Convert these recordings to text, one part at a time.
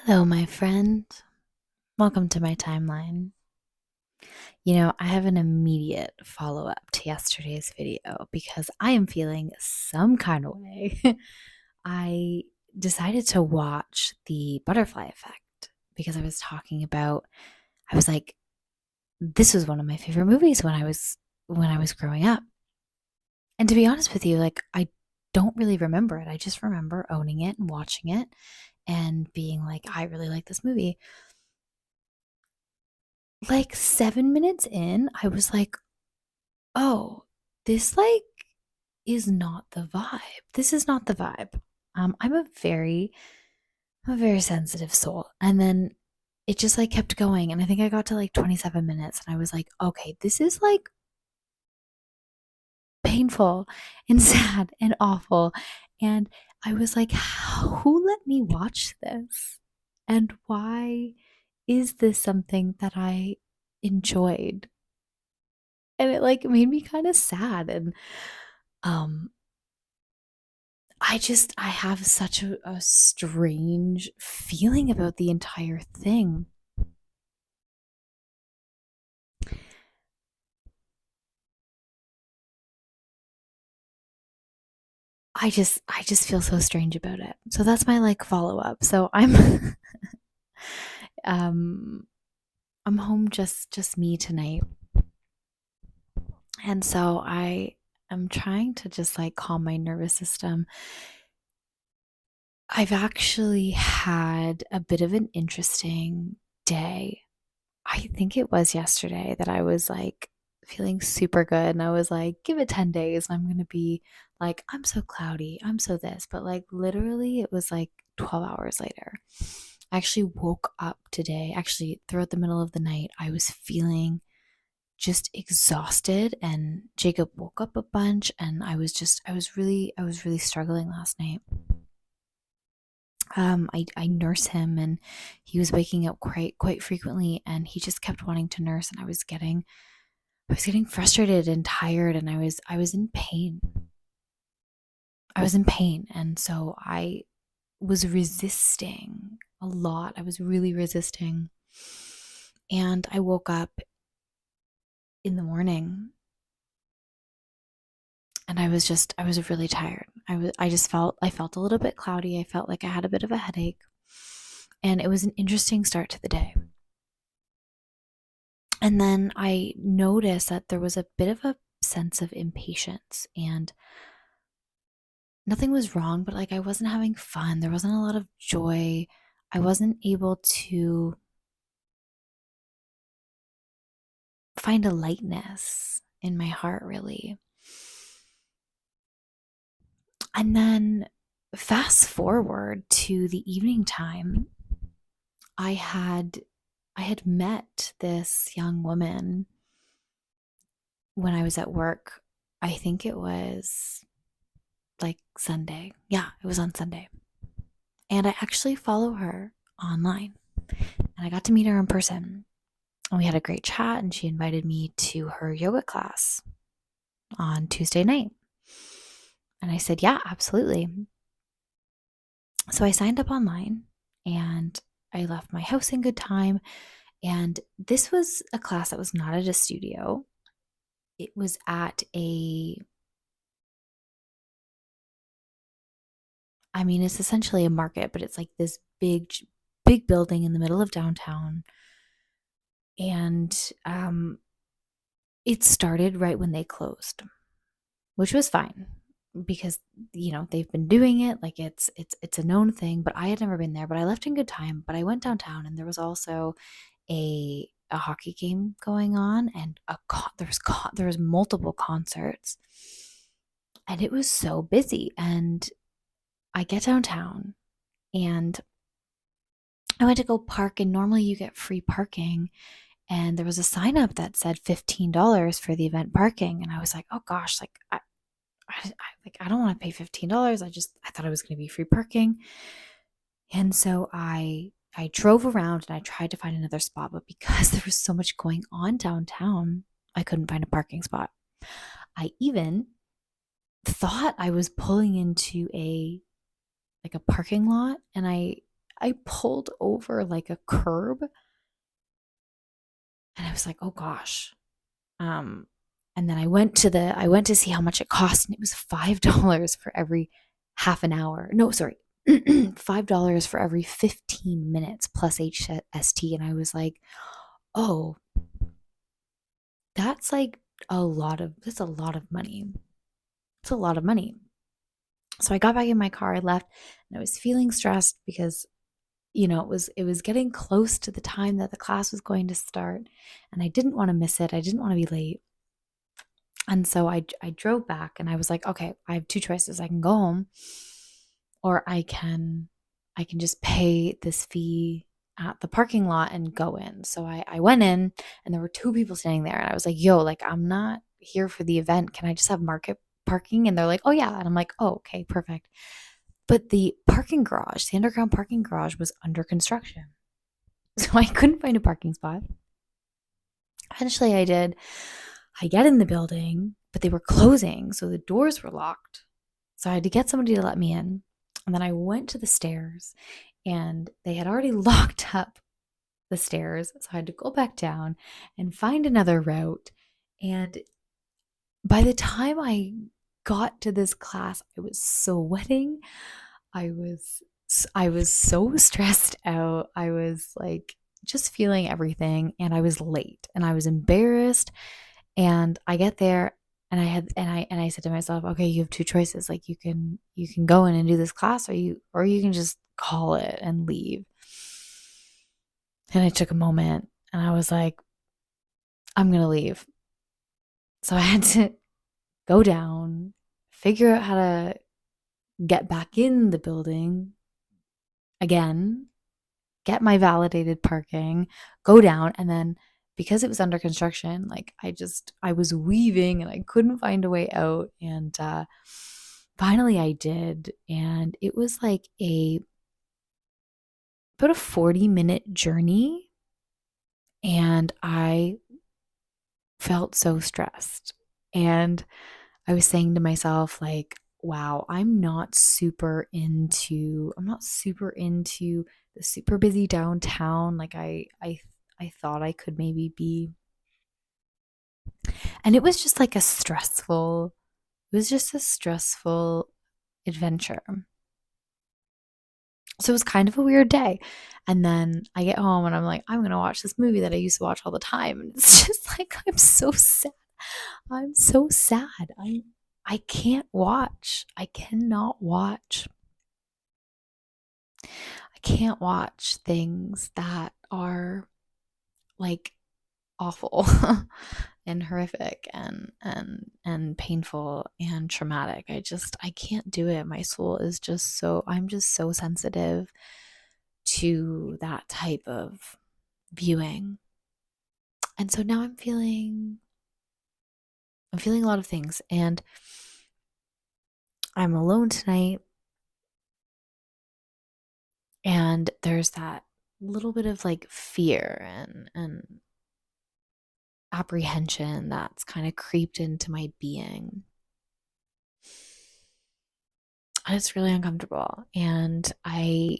Hello, my friend. Welcome to my timeline. I have an immediate follow up to yesterday's video because I am feeling some kind of way. I decided to watch the butterfly effect because I was like, this was one of my favorite movies when I was growing up. And to be honest with you, like I don't really remember it. I just remember owning it and watching it and being like, I really like this movie. Like 7 minutes in, I was like, oh, this is not the vibe. This is not the vibe. I'm a very sensitive soul. And then it just like kept going. And I think I got to like 27 minutes and I was like, okay, this is like painful and sad and awful. And I was like, who let me watch this? And why is this something that I enjoyed? And it like made me kind of sad. And um I have such a strange feeling about the entire thing. I just feel so strange about it. So that's my like follow up. So I'm um I'm home just me tonight. And so I am trying to just like calm my nervous system. I've actually had a bit of an interesting day. I think it was yesterday that I was like feeling super good and I was like, give it 10 days and I'm going to be like, I'm so cloudy, I'm so this. But like literally, it was like 12 hours later. I actually woke up today, actually, throughout the middle of the night, I was feeling just exhausted and Jacob woke up a bunch and I was really struggling last night. I nurse him and he was waking up quite frequently and he just kept wanting to nurse and I was getting frustrated and tired and I was in pain. I was in pain and so I was resisting a lot. I was really resisting. And I woke up in the morning and I was really tired. I felt a little bit cloudy. I felt like I had a bit of a headache. And it was an interesting start to the day. And then I noticed that there was a bit of a sense of impatience and nothing was wrong, but like I wasn't having fun. There wasn't a lot of joy. I wasn't able to find a lightness in my heart, really. And then fast forward to the evening time, I had I had met this young woman when I was at work. I think it was like Sunday. Yeah, it was on Sunday. And I actually follow her online. And I got to meet her in person. And we had a great chat, and she invited me to her yoga class on Tuesday night. And I said, yeah, absolutely. So I signed up online and I left my house in good time. And this was a class that was not at a studio, it was at it's essentially a market, but it's like this big building in the middle of downtown. And it started right when they closed, which was fine because they've been doing it like it's a known thing, but I had never been there. But I left in good time. But I went downtown and there was also a hockey game going on and there was multiple concerts and it was so busy. And I get downtown and I went to go park, and normally you get free parking, and there was a sign up that said $15 for the event parking, and I was like, oh gosh, like I don't want to pay $15. I thought it was going to be free parking. And so I drove around and I tried to find another spot, but because there was so much going on downtown, I couldn't find a parking spot. I even thought I was pulling into a parking lot, and I pulled over like a curb and I was like, oh gosh. Um, and then I went to see how much it cost, and it was $5 for every half an hour. No, sorry. $5 for every 15 minutes plus HST. And I was like, oh, that's like that's a lot of money. It's a lot of money. So I got back in my car, I left, and I was feeling stressed because it was getting close to the time that the class was going to start, and I didn't want to miss it. I didn't want to be late. And so I drove back and I was like, okay, I have two choices. I can go home or I can just pay this fee at the parking lot and go in. So I went in and there were two people standing there and I was like, yo, like I'm not here for the event. Can I just have market parking? And they're like, oh yeah. And I'm like, oh, okay, perfect. But the underground parking garage was under construction. So I couldn't find a parking spot. Eventually I did. I get in the building, but they were closing, so the doors were locked. So I had to get somebody to let me in. And then I went to the stairs and they had already locked up the stairs. So I had to go back down and find another route. And by the time I got to this class, I was sweating. I was I was so stressed out. I was like just feeling everything and I was late and I was embarrassed. And I get there and I said to myself, okay, you have two choices. Like you can go in and do this class or you can just call it and leave. And I took a moment and I was like, I'm going to leave. So I had to go down, figure out how to get back in the building again, get my validated parking, go down, and then because it was under construction, like I was weaving and I couldn't find a way out. And finally I did. And it was like about a 40-minute journey. And I felt so stressed. And I was saying to myself, like, wow, I'm not super into the super busy downtown like I thought I could maybe be. And it was just like it was just a stressful adventure. So it was kind of a weird day. And then I get home and I'm like, I'm going to watch this movie that I used to watch all the time. And it's just like, I'm so sad. I'm so sad. I can't watch. I cannot watch. I can't watch things that are like awful and horrific and painful and traumatic. I can't do it. My soul is I'm just so sensitive to that type of viewing. And so now I'm feeling a lot of things, and I'm alone tonight, and there's that little bit of like fear and apprehension that's kind of creeped into my being. And it's really uncomfortable. And I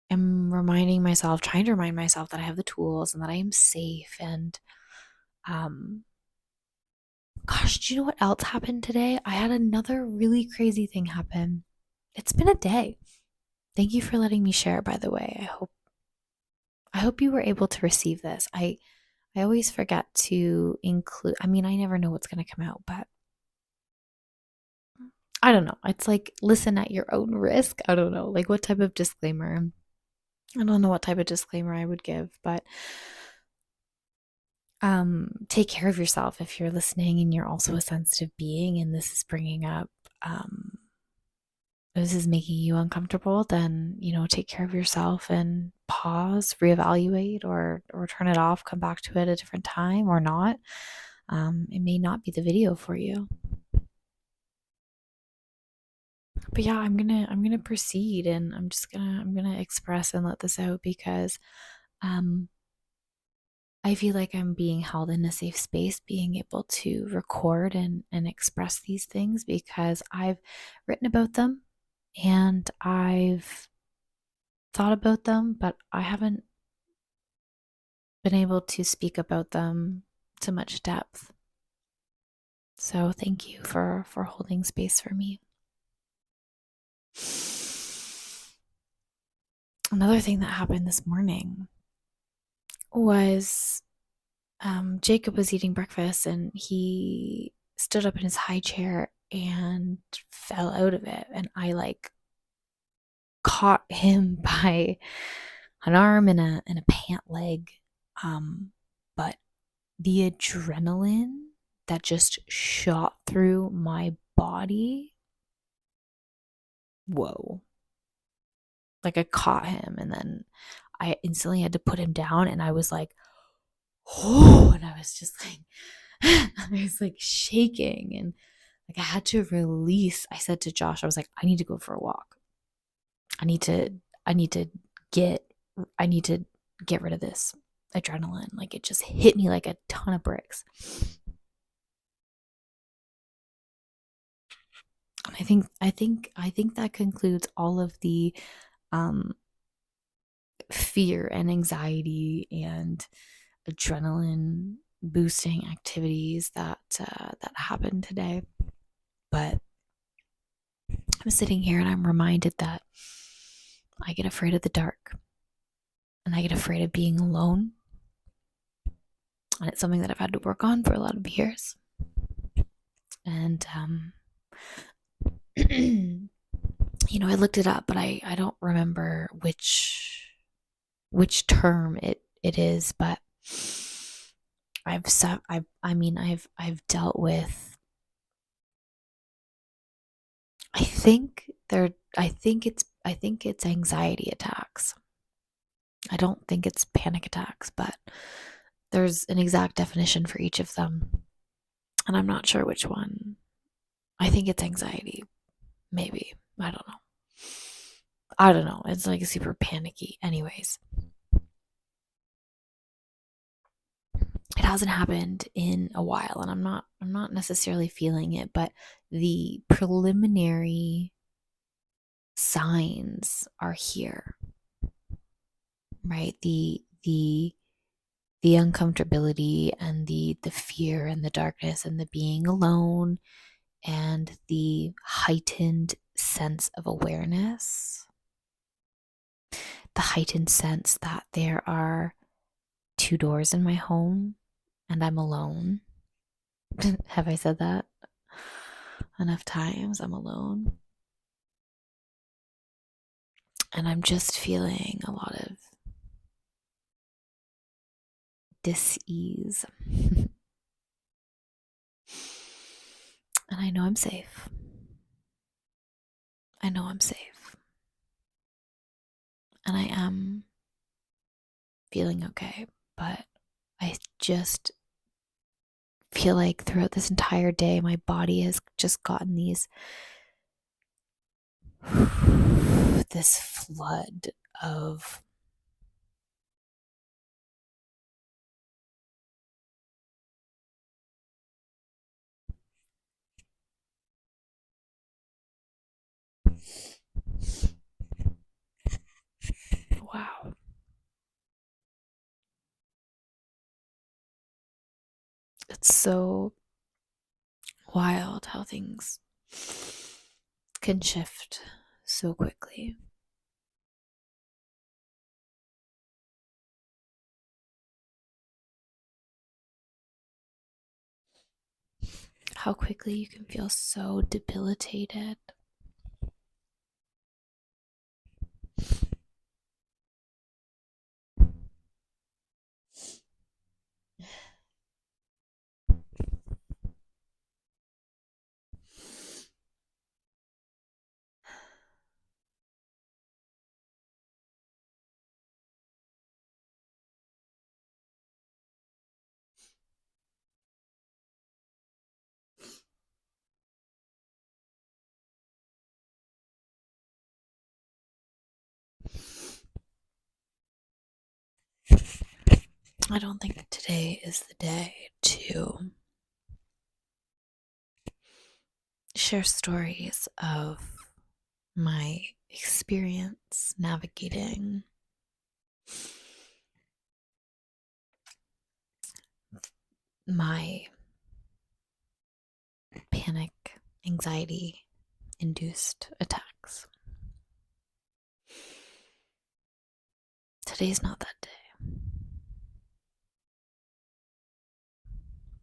am trying to remind myself that I have the tools and that I am safe. And gosh, do you know what else happened today? I had another really crazy thing happen. It's been a day. Thank you for letting me share, by the way. I hope you were able to receive this. I always forget to include, I mean, I never know what's going to come out, but I don't know. It's like listen at your own risk. I don't know. Like what type of disclaimer? I don't know what type of disclaimer I would give, but take care of yourself if you're listening and you're also a sensitive being and this is making you uncomfortable, then take care of yourself and pause, reevaluate, or turn it off, come back to it at a different time or not. It may not be the video for you. But yeah, I'm gonna proceed, and I'm gonna express and let this out because I feel like I'm being held in a safe space, being able to record and express these things because I've written about them and I've thought about them, but I haven't been able to speak about them to much depth. So thank you for holding space for me. Another thing that happened this morning was Jacob was eating breakfast and he stood up in his high chair and fell out of it. And I like caught him by an arm and a pant leg. But the adrenaline that just shot through my body, whoa. Like I caught him and then I instantly had to put him down and I was like, oh, and I was just like, I was like shaking and like I had to release. I said to Josh, I was like, I need to go for a walk. I need to get rid of this adrenaline. Like it just hit me like a ton of bricks. And I think that concludes all of the fear and anxiety and adrenaline boosting activities that happened today. But I'm sitting here and I'm reminded that I get afraid of the dark and I get afraid of being alone. And it's something that I've had to work on for a lot of years. And I looked it up, but I don't remember which term it is, but I've dealt with, I think it's anxiety attacks. I don't think it's panic attacks, but there's an exact definition for each of them. And I'm not sure which one. I think it's anxiety. Maybe. I don't know. It's like super panicky. Anyways. It hasn't happened in a while and I'm not necessarily feeling it, but the preliminary signs are here. Right? The uncomfortability and the fear and the darkness and the being alone and the heightened sense of awareness, the heightened sense that there are 2 doors in my home and I'm alone. Have I said that enough times? I'm alone. And I'm just feeling a lot of dis-ease. And I know I'm safe. I know I'm safe. And I am feeling okay, but I just feel like throughout this entire day, my body has just gotten this flood of wow. It's so wild how things can shift so quickly. How quickly you can feel so debilitated. I don't think today is the day to share stories of my experience navigating my panic, anxiety induced attacks. Today's not that day.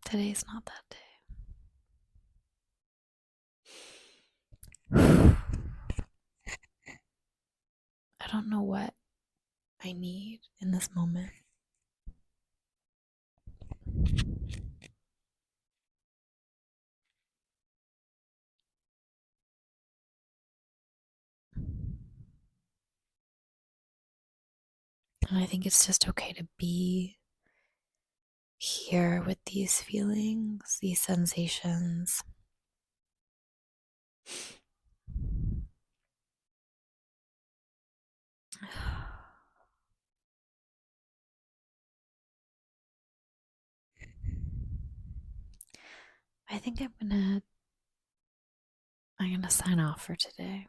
Today's not that day. I don't know what I need in this moment. And I think it's just okay to be here with these feelings, these sensations. I think I'm gonna sign off for today.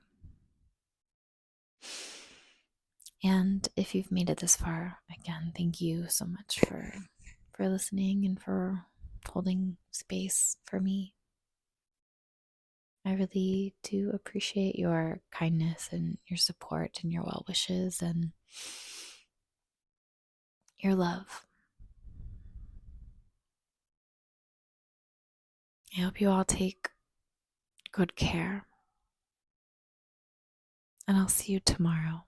And if you've made it this far, again, thank you so much for listening and for holding space for me. I really do appreciate your kindness and your support and your well wishes and your love. I hope you all take good care. And I'll see you tomorrow.